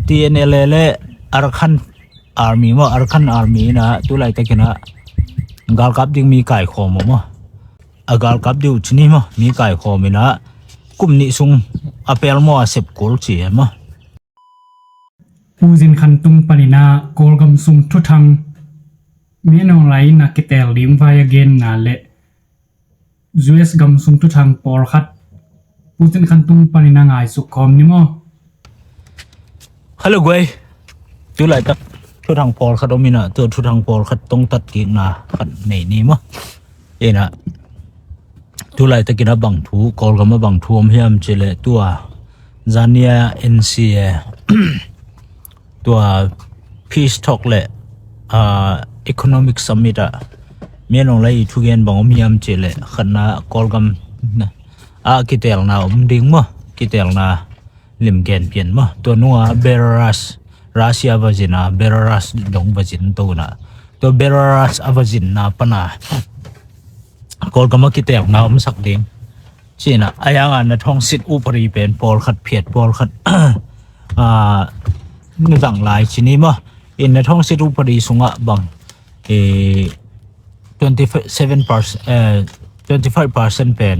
TNLA เลอาร์คันอาร์มีมั้งอาร์คันอาร์มีนะตัวไรตะกี้นะกาลกับดิ้งมีไก่ขอมมั้งกาลกับดิวชนี่มั้งมีไก่ขอมีนะกุมนิสุงอเปลมัวเสพโกลจีมั้งผู้จินคันตุงปนินาโกลกำซุงทุทังเมียนองไรนักเตลลิมไฟเกนนาเลจูเอสกำซุงทุทังปอลขัดผู้จินคันตุงปนินาไงสุขคอมนี่มั้งฮัลโหลกวยตัวไรตักทุทังปอลขัดอมินะตัวทุทังปอลขัดตรงตัดกิ่งนะขัดนี่มั้งเอ็นะตัวไรตะกี้นะบังทูกอลกำมาบังทูมเฮียมเจเลตัวซานียเอ็นซีตัว Peace Talk เลยEconomic Summit เมียนองเลยทุกอย่างบางมีอันเจเลยขณะกอลกัมกิเตลนาดิ้งมั้งกิเตลนาลิมเกนเปลี่ยนมั้งตัวนัวเบลารัสรัสเซียบาจินาเบลารัสดงบาจินตัวน่ะตัวเบลารัสอวาจินนาปนากอลกัมกิเตลนาสักดิ้งจีน่ะอายังอันนั้นท้องสิทธิ์อุปริเป็นปอลขัดเพียดปอลขัดนี่ต่างหลายชนิดมั้งอินในท้องสิรูปดีสุงะบัง25% เป็น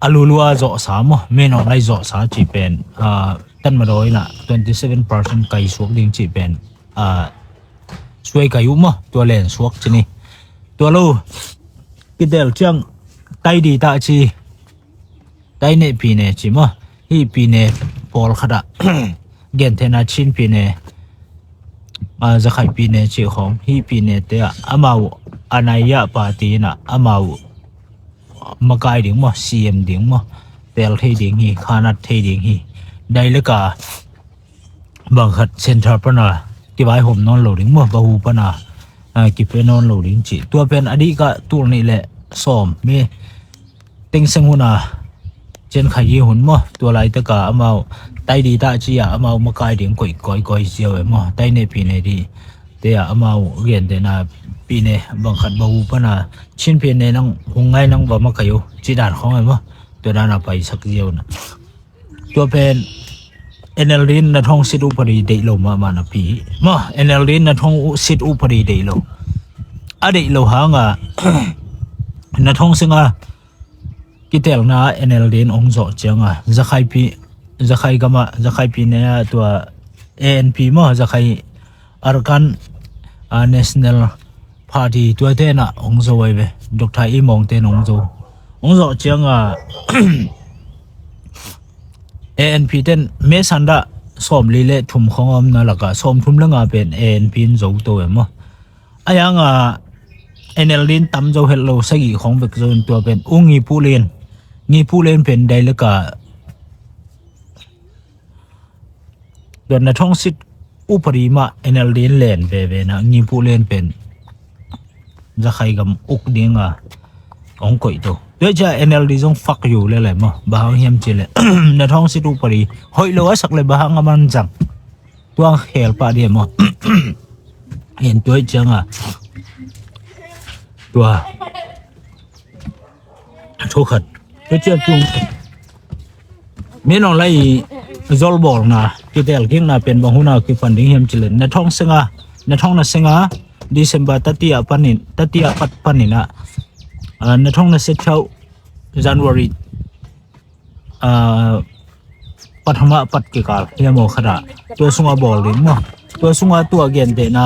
อลูลัวจ่อสามมั้งเมนอไลจ่อสามจีเป็นตั้งมาโดยน่ะ27% ไก่สวกดิ้งจีเป็นช่วยไก่ยุ่มั้งตัวเล่นสวกชนิดตัวลูกิเดลจังไตดีตาจีไตเนปีเนจีมั้งฮีปีเนปอลขดาเกนเทนาชินปีเนจะใครปีเนจีของฮีปีเนเตะอามาวอนายะปาตีน่ะอามาวมากายดิ่งมั้งซีเอ็มดิ่งมั้งเตลเทดิ่งฮีคานัดเทดิ่งฮีได้เลยกาบังคัดเซ็นทรัลปนาที่ไว้ผมนอนโหลดิ่งมั้งบาหูปนากิเป็นนอนโหลดิ่งจีตัวเป็นอดีตก็ตัวนี้แหละซ้อมมีติงเซงหุนาเจนขยี้หุ่นมั้งตัวไรตะกาอามาวไตดีตาจีอ่ะมาเอามากายดิ่งก่อยเสียวเอ็มไตเนปีเนดีเตะมาเอาเรียนเดน่าปีเนบังคัดบาหูปนาชินปีเนนังหงไงนังบ่มาขยุจีดานของเอ็มตัวด้านไปสักเดียวนะตัวเป็นเอ็นเอลลินนัทองสิทอุปริเดโลมานาปีมาเอ็นเอลลินนัทองสิทอุปริเดโลอะเดโลหางอ่ะนัทองสิงอ่ะกิเตลนาเอ็นเอลลินองโจเจียงอ่ะจะใครปีจะใครก็มาจะใครปีเนี่ยตัว ANP มั้งจะใครอาร์กันNational Party ตัวเต้นอ่ะองโจไว้เว้ดรอีมองเต้นองโจเจียงอ่ะ ANP เต้นเมสันดาสอมลีเล่ทุ่มของอมนั่นแหละก็สอมทุ่มเรื่องอ่ะเป็น ANP โจตัวมั้งอายังอ่ะ NLD ตั้มโจเฮลโลสกีของเบกโจนตัวเป็นงีผู้เล่นเป็นได้เลยก็เดือนท้องสิทธิ์อุปริมาเอเนลเดนเลนเบเวนะงีผู้เล่นเป็นจะใครกับอุกดิ้งอ่ะองก่อยตัวเดี๋ยวจะเอเนลดีจงฟักอยู่เลยแหละมั้งบ้าเฮียมเจเลยในท้องสิทธิ์อุปริหอยโลสักเลยบ้างมันจังตัวเฮลปาเดียมั้งเห็นตัวจังอ่ะตัวทุกข์ตัวเจ้าจุงไม่นอนไล่จอลบอลนะที่เดลกิ้งนะเป็นบางหุ่นคือฟันดิ้งเฮมจิเลนในท้องสิงห์ดิเซมบาตัดที่ปันนินะในท้องนั้นเสร็จแล้วจันวารีปัทมาปัดกิกาเฮียโมขดาตัวสุงาบอลลิงมั้งตัวสุงาตัวเกนเตนะ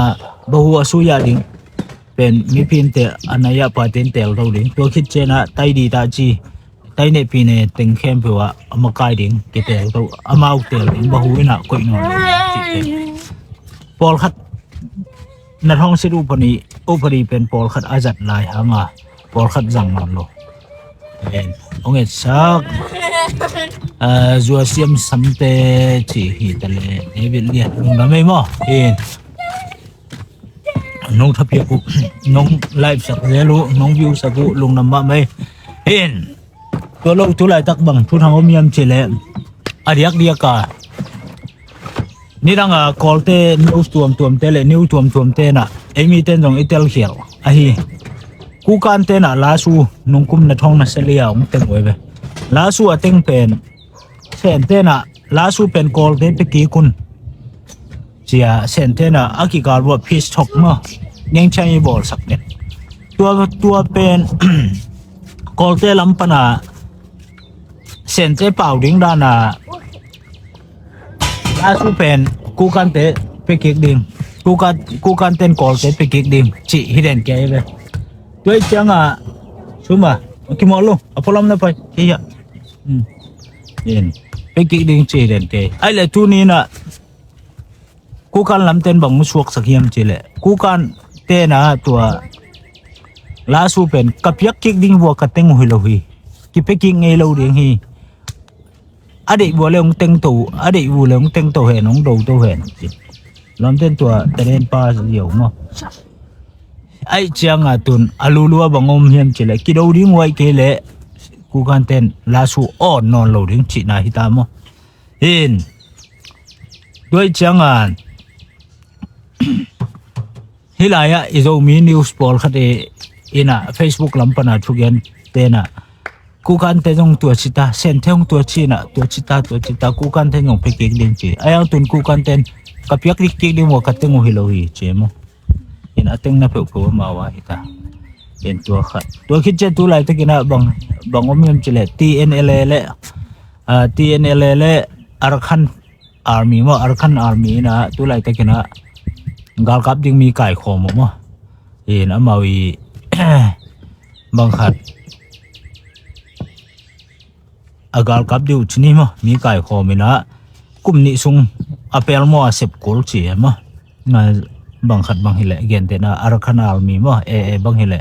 บะหัวสุยาลิงเป็นมีพินเตอนายะปาเตนเตลเราลิงตัวคิดเจนะไตดีตาจีไตเนปีเนติงเข้มเปว่าอมากายดิ่งกิเตลตัวอมาอุเตลดิ่งบะหูวินะก่อยนอนปอลขัดนัทองสิรูปนี้อุปรีเป็นปอลขัดอาจัดลายหางาปอลขัดจังนอนโลองเอ็ดซักจัวเสียมสัมเตจีฮีตะเลเอวิลเลียนงไม่มั้งน้องทับเพียกุน้องไลฟ์สักเรื่องน้องวิวสักลุงน้ำมาไม่ตัวโลกตัวไหลตักบังทุกทางอมยำเฉลี่ยอดียกานี่ดังกอลเตนิวตัวมเตเลนิวตัวมเตน่ะมีเต้นตรงอิตาลีเขียวกูการเต้น่ะลาสูนุ่งคุมในท้องนัสเลียองเต็งไว้เว้ลาสูเต็งเป็นเส้นเต้น่ะ ลาสูเป็นกอลเดนไปกี่คุณเจียเซนเทน่ะอากิการว่าพีชท็อกมั้งยังใช้บอลสักเน็ตตัวเป็น กอลเดนลำปนาเซนเทเป่าดิ้งด้านาลาสูเป็นกูกันเตะไปกี่ดิ้งกูกันเต้นกอลเตะไปกี่ดิ้งจีฮิเดนแกเลยด้วยจังอ่ะชูมาคิมอลลูอะพอลำนะไปเฮียเย็นไปกี่ดิ้งจีเดนแกไอ้เลยทุนี้น่ะกูกันลำเต้นบังมุสวกสักเฮียมจีเลยกูกันเต้นนะตัวลาสูเป็นกับยักกิกดิ้งวัวกัดเต้งหุยละหุยกิไปกิกไงเราดิ้งฮีอดีตวัวเลยองเต้งตัวอดีตวัวเลยองเต้งตัวเห็นองดูตัวเห็นลำเต้นตัวแต่เล่นป้าเดียวมั้งไอ้เจ้างาตุนอาลูลัวบังอมเฮียมจีเลยกิโดดิ้งไว้เกเลยกูกันเต้นลาสูอ่อนนอนเราดิ้งจีน่าฮิตามั้งเห็นด้วยเจ้างาน hilaya izo mi news poll khate ina facebook lampana thugen tena kukan te jong tua chita sen thong tua china tua chita kukan te ngong pekek ding chi ayang tun kukan ten kapyak rik ki ding wa katengu hilohi chemo ina teng na pe ma wa hita en tua khat tua khit che tu lai te kina bang omem chile tnl arkhan army na tu lai te kina gal kap ding mi kai khom mo in amawi bang khat agal kap diu chini mo mi kai khomina kumni sung apel mo asep kol chi mo na bang khat bang hile gen te na arkhan army mo bang hile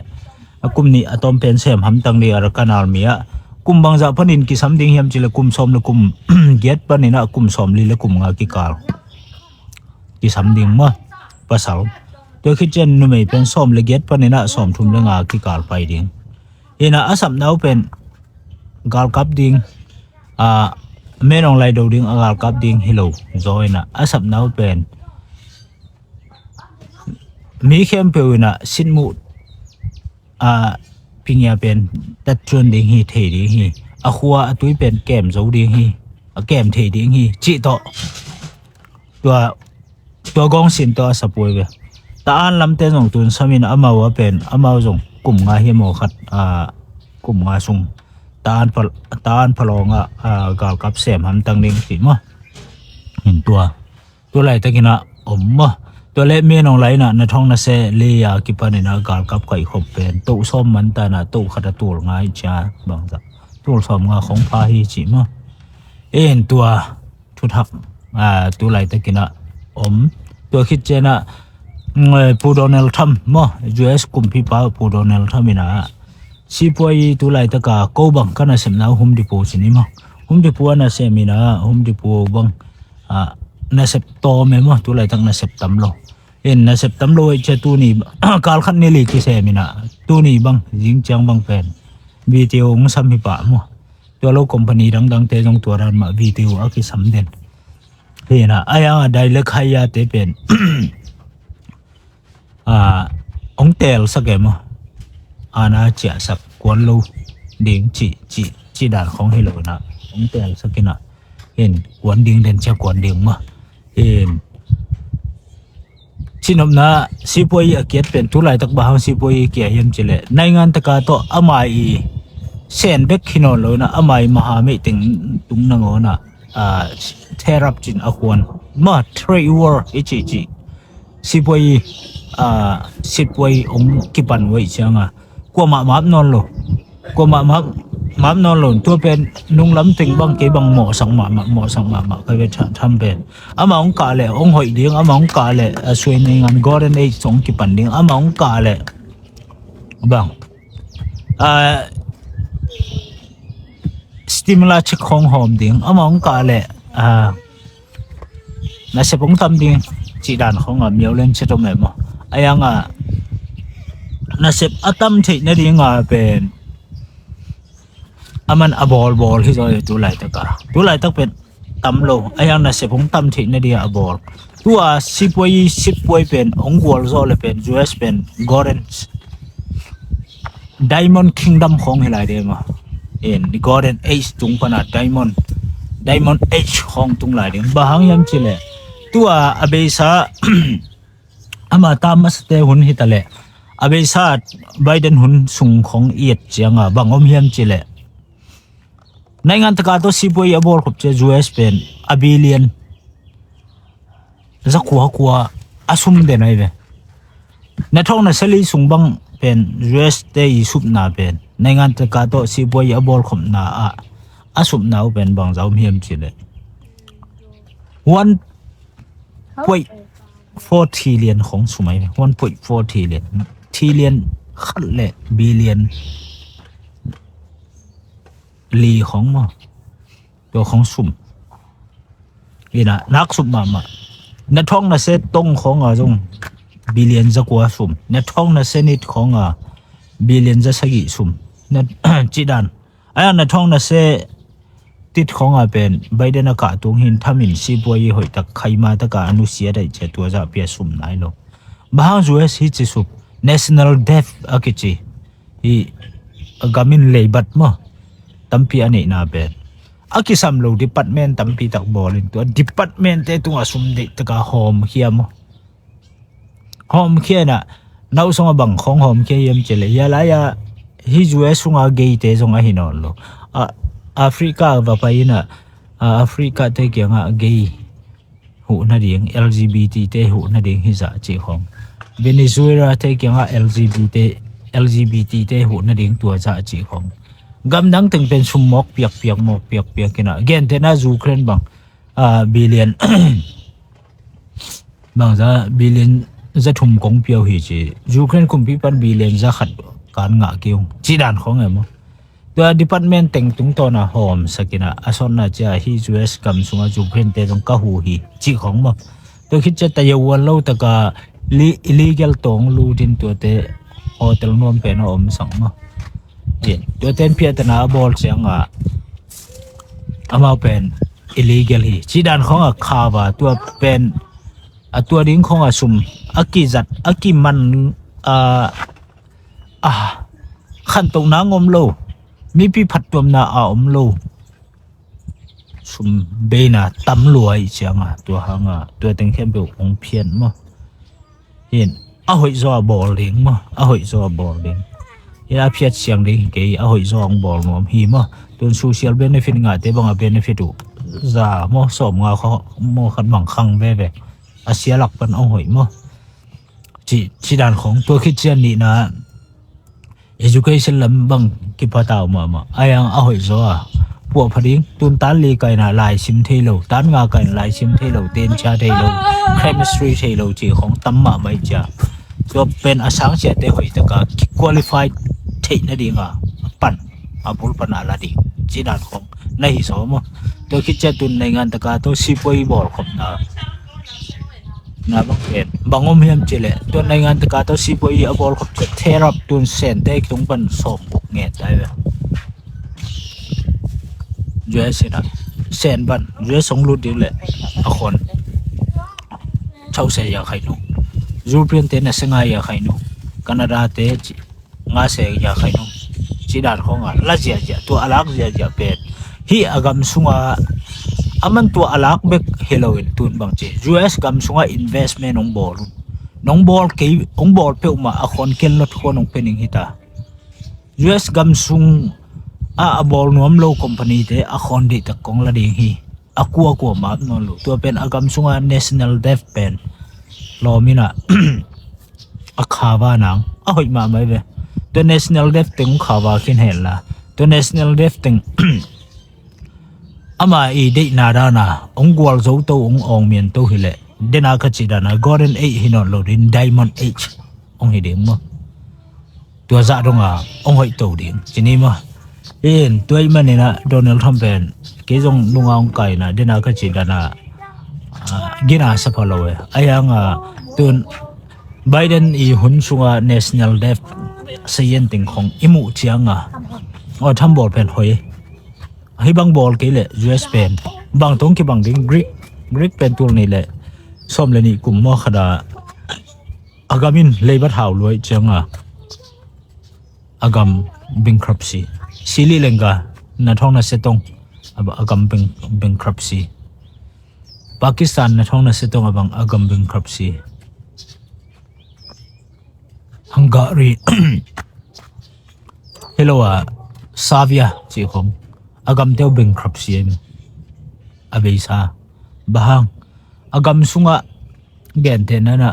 kumni atom pen sem ham tang ni arkhan army a kum bang za phanin ki sam ding hiam chile kum som le kum get panina kum som li le kum nga ki kal ki sam ding mo pasalตัวคิดเจนนุ่มเป็นส้มเล็กๆปนินะส้มทุ่มเรื่องอากิการไปดิ้งเอ็นะอาสัมนาวเป็นกาลกับดิ้งเมนองไลดูดิ้งกาลกับดิ้งฮิโลจอยนะอาสัมนาวเป็นมีเข้มเปวินะสินมุพิงยาเป็นตัดจวนดิ้งฮีเทดิ้งฮีขัวตุ้ยเป็นแกมโจดิ้งฮีแกมเทดิ้งฮีจิโตตัวกองสินตัวสปวยเวตาอันลำเต้นของตุนสมินอามาว่าเป็นอามาส่งกลุ่มงาเฮียโมขัดกลุ่มงาส่งตาอันพลองกาลกับเสียมหันตังเด้งสิมะเห็นตัวไหลตะกินะมะตัวเล็กเมียน้องไหลน่ะในท้องน่ะเสลียกิปานินะกาลกับไก่ขบเป็นตู้ส้มมันแต่น่ะตู้ขัดตู้งาอิจฉาบางจ้ะตู้ส้มงาของพาฮีจิมะเอ็นตัวทุทักตัวไหลตะกินะตัวคิดเจนะปูโดนัลทัมมั้ง US กุมพิพาปูโดนัลทัมินะสิป่วยตัวไหลตะกาโกบังกันนะเสมนาหุมดิโปสินี่มั้งหุมดิโปนะเสมินะหุมดิโปบังนะเซปโตเมมั้งตัวไหลตั้งนะเซปตัมโลนะเซปตัมโลไอ้เจ้าตัวนี้กาลขันนี่ลีกิเสมินะตัวนี้บังยิงจังบังเป็นวิดีโอมั้งสัมพิปะมั้งตัวโลกคอมพานีดังเตจงตัวรันมาวิดีโออากิสัมเดนเฮ้ยนะไอ้ยังได้เล็กให้ยาเตเป็นองเตลสักแกมั้งน่าจะสักกวนลูดิ่งจีด่านของเฮโลนะองเตลสักนะเห็นกวนดิ่งเด่นจะกวนดิ่งมั้งเห็นชินอมนะสิบวยเกียรติเป็นทุไลตักบ้างสิบวยเกียรติยังเจเลในงานตะการโตอามาอีเซนเบกขินอลเลยนะอามาอีมหาเมติงตุงนังโอนะเทรับจินอควรมาเทรย์วอร์จีสิบวยองกิปันไว้เชียงกว่ามาบนอนโลกว่ามาบนอนโลตัวเป็นนุ่งล้ำติงบังเกบังหมอสังมาเคยไปทำเป็นอามาองกาเลยองหอยเดียงอามาองกาเลยสวยในงานกอร์เดนเอจองกิปันเดียงอามาองกาเลยบังสติมูลาเช็คของหอมเดียงอามาองกาเลยน่าจะผมทำเดียงจีด่านของมีเอาเล่นเชื่อมไหนมั้งไอ้ยังน่าเสพอัตมที่นั่นเองเป็นมันบอลที่จะตัวไหลตะการตัวไหลตะเป็นตั้มโลไอ้ยังน่าเสพผมตั้มที่นั่นเองบอลตัวสิบวยเป็นองค์วอลโซเลเป็น US เป็น Golden Diamond Kingdom ของเฮลัยเดมาGolden Age จุงปนา Diamond Diamond H ของตุงหลายเดือนบางยามจิเลตัวอเบซา อามาตามมาสเตหุนฮิตาเลอเบซาไบเดนหุนสุงของเอียดเจียงบางอมยามจิเลในงานตะการตัวซีบวยอบอลขบเจจูเอสเป็นอบิเลียนจะขัวอาซุมเดนไอเวในท้องนั้นเซลีสุงบังเป็นยูเอสเตยสุบนาเป็นในงานตะการตัวซีบวยอบอลขบนาอาซุมนาเป็นบางเจ้าเมียมจิเล1.4 trillion ของสุมัย1.4 trillion ขัดเละบิลเลียนลีของมาตัวของสุ่มนี่นะนักสุ่มมาในท้องน่ะเซตงของจงบิลเลียนจะกว่าสุ่มในท้องน่ะเซนิดของบิลเลียนจะสกิสุ่มในจีดันไอ้ในท้องน่ะเซติดของเป็นใบเดนอากาศตรงหินทำหินซีบัวยี่หอยตะไคมาตะกาอนุเสียได้เจตัวจะเปียสุ่มไหนลงบางจุดฮิจิสุ่ม national death อากิจิที่กามินเลยบัดมั้งตั้มปีอันนี้น่าเป็นอากิสัมโลดิปัตเมนตั้มปีตักบอลตัวดิปัตเมนเตตัวสุ่มเด็กตะกาโฮมเขียมโฮมเขียน่ะน่าส่งบังของโฮมเขียมเจเลยยาลายฮิจูเอส่งเกย์เตส่งหินอลโลแอฟริกาว่าไปนะแอฟริกาเตเกียงเกย์หูนาดิ่ง LGBT เตหูนาดิ่งฮิจะจีของเวเนซุเอลาเตเกียงLGBT เตหูนาดิ่งตัวจะจีของกำลังถึงเป็นชุมมกเปียกมกเปียกกันนะเกณฑ์เทน่ายูเครนบังบิลเลียน บางจะบิลเลียนจะทุ่มกงเปียวหิจียูเครนคุมพิพันธ์บิลเลียนจะขัดการงะเกี่ยวจีดันของไงมั้งตัวดีพาร์ตเมนต์แต่งตุงตัวน่ะโฮมสักินะอาสนะจะฮิจูเอสกัมสุงาจูเครนเตรงกะหูฮีจีของมั้งตัวคิดจะแต่ยวันเล่าตะกาillegal ตรงลูดินตัวเตโฮเทลนวมเป็นโฮมสังมั้งตัวเต้นเพียตนาบอลเสียงอามาเป็น illegal ฮีจีดันของคาวาตัวเป็นตัวดิ้งของสุ่มอากิจัดอากิมันขันตรงน้างมโลมีพี่ผัดตัวน่าอมโลสุ่มเบน่ะตำรวจเสียงตัวหางตัวเต็งเข้มเปองเพียนมั้งเห็นหอยจ่อบอลเลี้ยงมั้งหอยจ่อบอลเลี้ยงเห็นเพียรเสียงเลี้ยงเกย์หอยจ่อบอลงอมหีมั้งตัวโซเชียลเบนฟิตงาเตบังเบนฟิตจ้ามั้งสมงาเขามั้งขันบังคังเบ้เสียหลักเป็นหอยมั้งจีด้านของตัวคิดเช่นนี้นะeducation ลำบังกิปะตาวมาไอ้ยังเอาหอยซัวพวกพดิ้งตุนตันลีกันนะลายซิมเทโลตันงากันลายซิมเทโลเตนชาเทโล chemistry เทโลจีของตั้มมาไม่จ้าตัวเป็นอาสังเสียเตหอยตะกา qualified เทนดีงาปั่นอาบุลปันอาลาดิจีด้านของในหิสอมตัวคิดจะตุนในงานตะกาตัวซีปวยบอลของนะบางเป็นบางอมเฮียมเจเลตัวในงานตะการตัวซีบอยอบอลเขาจะเทรับตัวเซนเด็กตรงเป็นสมบุกเงียได้ไหมยูเอสนะเซนบันยูเอสสองรุ่นเดียวเลยคนเช่าเสียยาใครนู้ยูเปลี่ยนเตนเสงายาใครนู้แคนาดาเตจงาเสียยาใครนู้จีดานของลาเจียตัวอลักเจียเป็นฮีอากำสุงaman tua alak bek helloin tun bangche US gam sunga investment nong bol ke ong bol pe uma akhon kel lot khon ong pening hita US gam sung a bol nuam lo company te akhon de ta kong la ding hi akua map non lo tua pen agam sunga national dev pen lo mina akhawa nang a hoi ma mai ve to national dev teng khawa khin hel la to national dev teng ama de narana ongwal zo to ong mien to hile dena ka chidana golden age hinon lo din diamond age ong hi ding mo tua za donga ong hoi to ding chini ma in tuai manina Donald Trump pen ke jong lunga ong kai na dena ka chidana gina sa palowe ayanga tun Biden i hun sunga national dev sayen ting khong imu chianga o tham bol pen hoi hi bang bol ke le US pen bang tong ki bang ding Greek pen tul ni le som le ni kum mo khada agamin labor haw loi changa agam bankruptcy sili lenga na thong na setong aba agam bankruptcy Pakistan na thong na sitong abang agam bankruptcy Hungary hello Savia chi khom agam teu bankruptcy abesa bahang agam sunga gen te na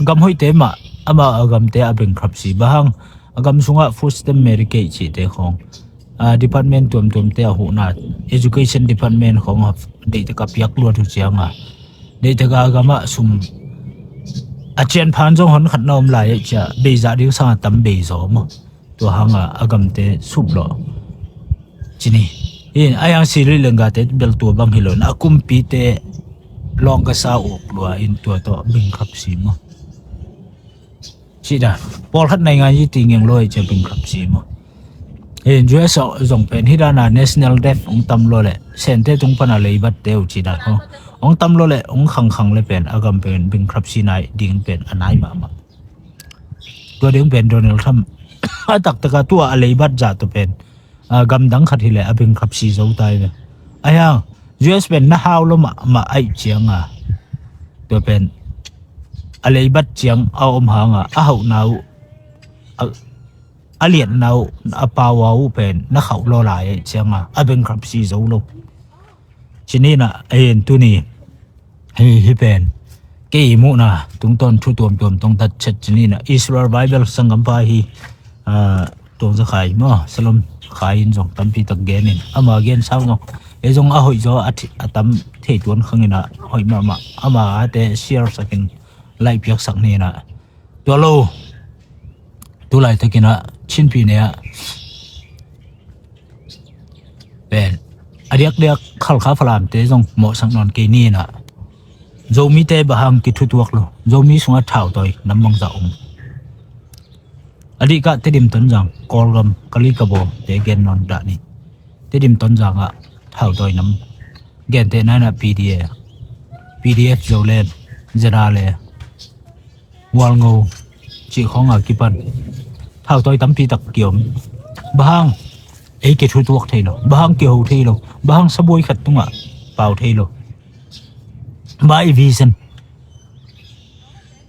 agam hoi te ma ama agam te bankruptcy bahang agam sunga first America chi te khong department tum te hu na education department khong de te ka piak lu thu chianga de te ga agama sum achen phan jong hon khat nom lai cha be za ding sa tam be zo mo to hanga agam te sup lo chini in ayang siri lenga te bel tu bang hilon akum pi te long ka sa ok lo in to bankruptcy mo chida pol khat nai nga yi tingeng loi che bankruptcy mo in jua so zong pen hirana national debt ong tam lo le sente tung pana lei bat teu chida ko ong tam lo le ong khang le pen agam pen bankruptcy nai ding pen anai ma to ding pen Donald Trump atak taka tua alei bat ja to pen gam dang khat hile a bankruptcy zo tai ne ayang US pen na haw lo ma ai chianga to pen alei bat chiang a om hanga a hau nau alien nau a pawau pen na khau lo lai chianga a bankruptcy zo lo chini na en tu ni hi pen ke mu na tung ton thu tom tong tat chat chini na Israel Bible sangam pa hi tong za khai mo salom khai in jong tam pi tak gen in ama gen sao no e jong a hoi zo atam thei tuan khangina hoi ma ama ate share sakin lai piak sak ni na to lo tu lai takina chin pi ne pen ariak dek khal kha phalam te jong mo sang non ke ni na zomi te bahang ki thu tuak lo zomi sunga thau toy namong za adi ka tedim ton jang kolgam kali kabo te gen non da ni tedim ton jang a thau toy nam gen te na pdf zolen zera le walngo chi khong a kipan thau toy tampi tak kiom bahang e ke thu tuak thailo bahang ke ho thailo bahang saboi khat tunga pau thailo bai vision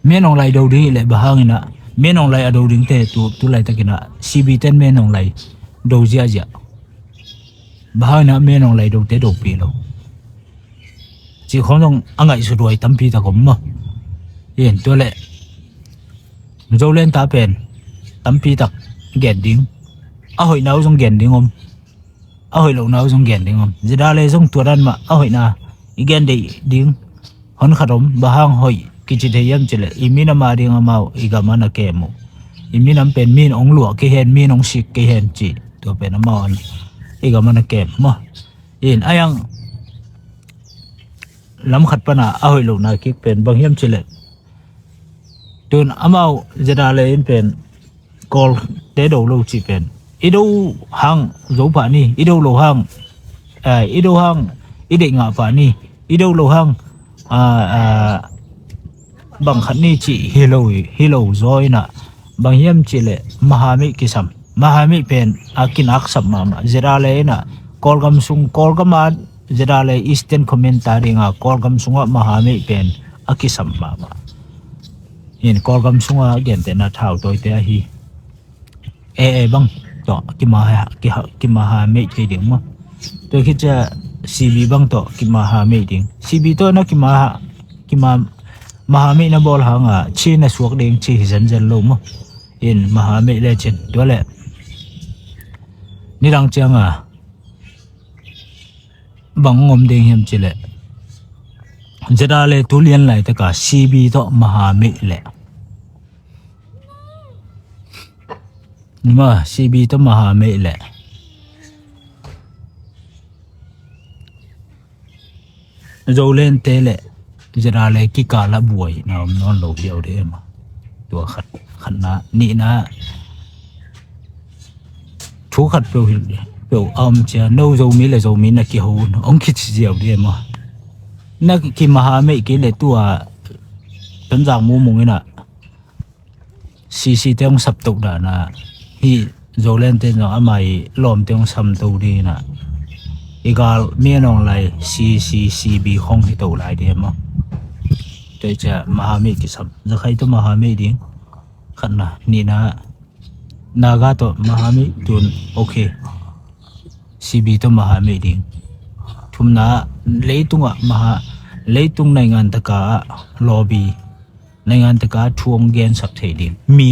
menong lai do di le bahang ina menong lai ado ding te tu lai takina cb10 menong lai do ja bahang na menong lai do te do pi lo chi khong dong angai su roi tampi ta kom mo yen to le zo len ta pen tampi tak gen ding a hoi nau jong gen ding om a hoi lo nau jong gen ding om jida le jong turan ma a hoi na igen de ding hon kharom bahang hoi kichi de yam chile imina ma ring amau igamana kemo iminam pen min ong luwa ke hen min ong sik ke hen chi to pen amon igamana kem mo in ayang lam khat pana a hoi lo na ki pen bang yam chile tun amau jada le in pen kol te do lo chi pen ido hang zo pa ni ido lo hang ido hang ide nga pa ni ido lo hang bang khat ni chi hello zoi na bang yam chi le mahami kisam mahami pen akin aksam mama zera le na kolgam sung kolgama zera le eastern commentary nga kolgam sunga mahami pen akisam mama in kolgam sunga gen te na thau toy te hi bang to ki mahami ke ding mo to khi cha cb bang to ki mahami ding cb to na ki mahami na bol hanga chi na suak ding chi jan lo mo in mahami legend to le ni rang changa bang ngom ding hem chile jada le tulian lai ta ka cb to mahami le nima cb to mahami le zo len te le jara le ki kala buai na non lo hiao de ma to khat na ni na thu khat pe cha no zo mi na ki ho ong ki chi jiao de ma na ki ma ha me ki le tua tan jang mu mu ina si te ong sap tok da na hi zo len te no amai lom te ong sam to di na igal mi nong lai CCCB khong hi to lai de mo te cha mahami ki sam za khai to mahami ding khanna ni na naga to mahami tun okay CB to mahami ding thumna leitunga maha leitung nai ngan taka lobby nai ngan taka thuang gen sak thei ding mi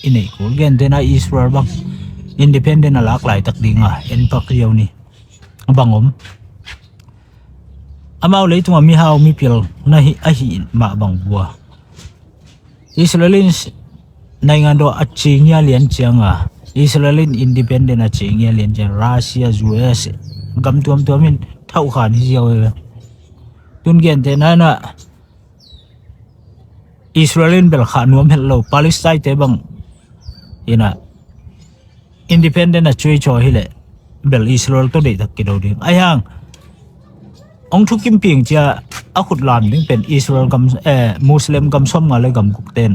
inei ko gen dena Israel bang independent alak lai tak dinga en pak riau ni bangom amau leitung mi hau mi pil na hi a hi ma bang bua Israelin nai ngan do aching ya lian changa Israelin independent aching ya lian chang Russia US gam tuam tuamin thau khan hi jiao tun gen te na na Israelin bel kha nuam hello Palestine te bang ina independent a chui cho hi le bel Israel to de tak ki do ding ayang ong thu kim ping cha a khut lam ding pen Israel gam Muslim gam som nga le gam kuk ten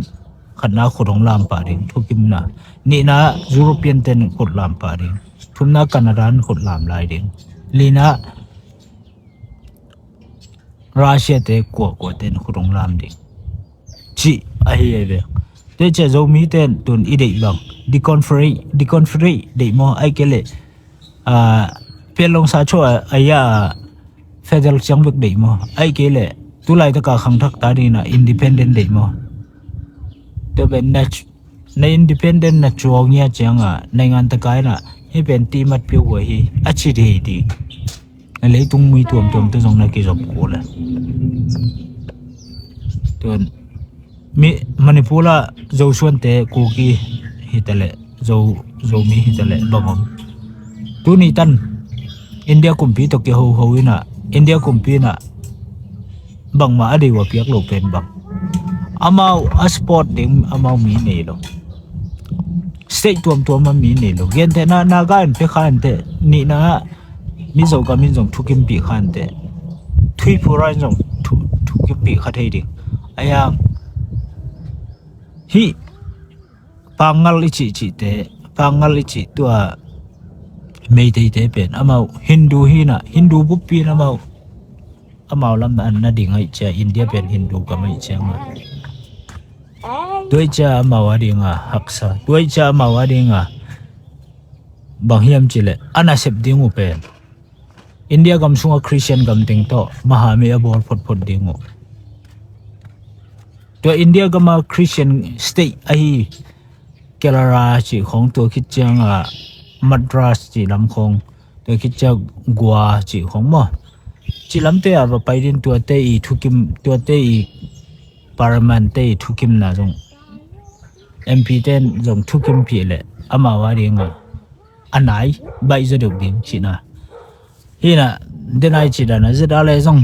khana khurong lam pa ding thu kim na ni na European ten khut lam pa ding thumna Canada khut lam lai ding lina Russia te ko ten khurong lam ding chi a hi ve te che zo mi ten tun i dei bang di conference dei mo ai kele pelong sa cho aya federal chang bek dei mo ai kele tu lai ta ka khang thak ta ni na independent dei mo to ben na independent na chuang ya changa nai ngan ta kai na he ben ti mat pi wo hi a chi dei di lấy tung mi tuom to jong na ki job ko la ton mi manipula zo suan te ku ki hitale zo mi hitale bangom tu ni tan India kumpi to ke ho ina India kumpi na bang ma adi wa piak lo pen bang amau a sport ding amau mi nei lo state tuom ma mi nei lo gen te na ga an pe khan te ni na mi zo ka min jong thukim pi khan te thui purai jong thukim pi kha thei ding aya hi pangal ichi te pangal ichi tua mei te pen amau Hindu hi na Hindu bupi na amau lam an na ding ai cha India pen Hindu ka mai cha ma toi cha amau adinga haksa toi cha amau adinga bang hiam chile ana sep dingu pen India gam sunga Christian gam ting to mahami abor phot dingu to India gama Christian state ai Kerala chi khong to khit changa Madras chi lam khong to khit cha Goa chi khong mo chi lam te ava paidin to te I thukim to te I parliament te thukim na jong MP ten jong thukim phi le ama wa ringa anai bai za dok ding chi na hina denai chi da na zeda le jong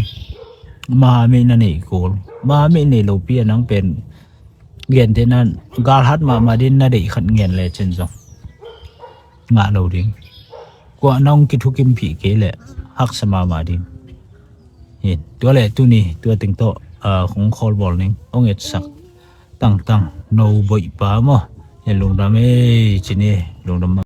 mahami na nei kol mahami nei lo pi nang pen gen te nan gal hat ma din na dei khat ngen le chen jong nga lo ding ko nong ki thukim phi ke le hak sama ma ding hin to le tu ni tu ting to khong khol bol ning ong et sak tang no boi pa mo he lung dam e chini lung dam